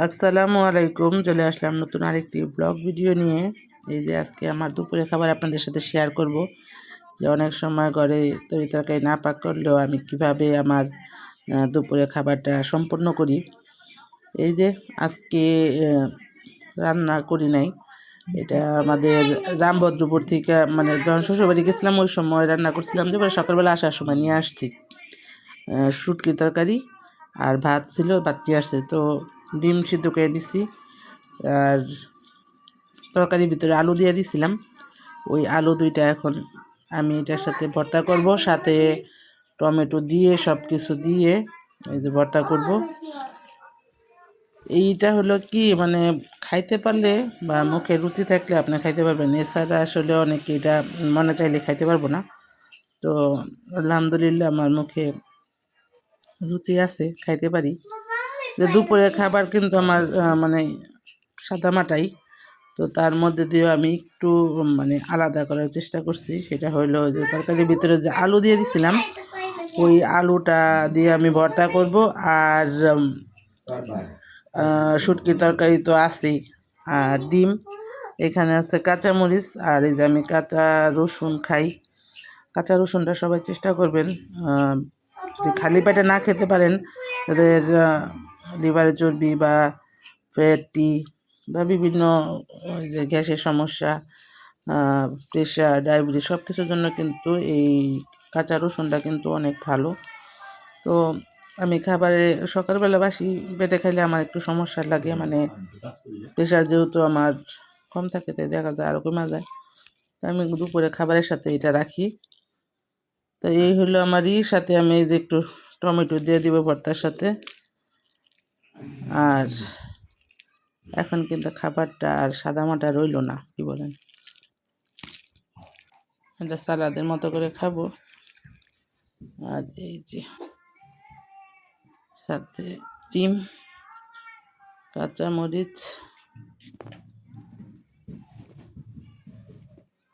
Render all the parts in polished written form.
আসসালামু আলাইকুম। চলে আসলাম নতুন আরেকটি ব্লগ ভিডিও নিয়ে। এই যে আজকে আমার দুপুরে খাবার আপনাদের সাথে শেয়ার করব, যে অনেক সময় ঘরে তরি তরকারি না পাক করলেও আমি কিভাবে আমার দুপুরে খাবারটা সম্পন্ন করি। এই যে আজকে রান্না করি নাই, এটা আমাদের রামভদ্রপুর থেকে মানে যখন শ্বশুরবাড়ি গেছিলাম ওই সময় রান্না করছিলাম, যে সকালবেলা আসার সময় নিয়ে আসছি শুটকি তরকারি আর ভাত ছিল, বাচ্চি আসছে তো ডিম সিদ্ধ করে দিছি। আর তরকারির ভিতরে আলু দিয়ে দিছিলাম, ওই আলু দুইটা এখন আমি এটার সাথে ভর্তা করব, সাথে টমেটো দিয়ে সব কিছু দিয়ে এই যে ভর্তা করব। এইটা হলো কি মানে খাইতে পারলে বা মুখে রুচি থাকলে আপনি খাইতে পারবেন, এছাড়া আসলে অনেকে এটা মনে চাইলে খাইতে পারবো না। তো আলহামদুলিল্লাহ আমার মুখে রুচি আছে, খাইতে পারি। যে দুপুরের খাবার কিন্তু আমার মানে সাদামাটাই, তো তার মধ্যে দিয়েও আমি একটু মানে আলাদা করার চেষ্টা করছি। সেটা হলো যে তরকারির ভিতরে যে আলু দিয়ে দিছিলাম ওই আলুটা দিয়ে আমি ভর্তা করব। আর শুটকির তরকারি তো আছেই, আর ডিম, এখানে আছে কাঁচামরিচ, আর এই যে আমি কাঁচা রসুন খাই। কাঁচা রসুনটা সবাই চেষ্টা করবেন, যদি খালি পেটে না খেতে পারেন, তাদের লিভারের চর্বি বা ফ্যাটি বা বিভিন্ন ওই যে গ্যাসের সমস্যা, প্রেশার, ডায়াবেটিস সব কিছুর জন্য কিন্তু এই কাঁচা রসুনটা কিন্তু অনেক ভালো। তো আমি খাবারে সকালবেলা বাসি পেটে খাইলে আমার একটু সমস্যা লাগে, মানে প্রেশার যেহেতু আমার কম থাকে তাই দেখা যায় আরও কমা যায়। তো আমি দুপুরে খাবারের সাথে এটা রাখি। তো এই হলো আমারই, সাথে আমি এই যে একটু টমেটো দিয়ে দিব ভর্তার সাথে। আর এখন কিন্তু খাবারটা আর সাদামাটা রইল না, কি বলেন, এটা সালাদের মতো করে খাবো। আর এই যে সাথে ডিম, কাঁচামরিচ,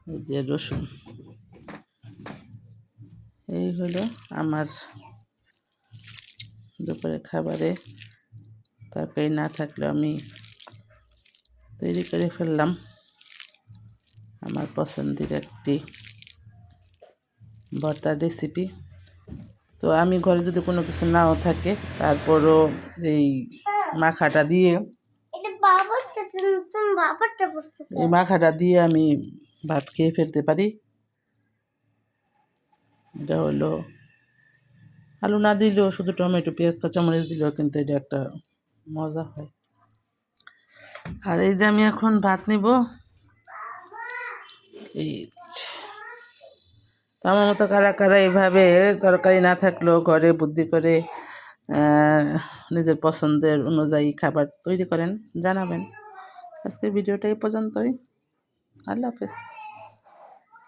এই যে রসুন, এই হলো আমার দুপুরে খাবারে। তরকারি না থাকলে আমি তৈরি করে ফেললাম আমার পছন্দের একটি ভর্তার রেসিপি। তো আমি ঘরে যদি কোনো কিছু নাও থাকে তারপরও এই মাখাটা দিয়ে আমি ভাত খেয়ে ফেলতে পারি। এটা হলো আলু না দিলেও শুধু টমেটো পেঁয়াজ কাঁচামরিচ দিলেও কিন্তু এটা একটা মজা হয়। আর এই যে আমি এখন ভাত নিব। এই তো আমার মতো কারা কারা এইভাবে তরকারি না থাকলেও ঘরে বুদ্ধি করে নিজের পছন্দের অনুযায়ী খাবার তৈরি করেন, জানাবেন। আজকের ভিডিওটা এই পর্যন্তই। আল্লাহ হাফেজ।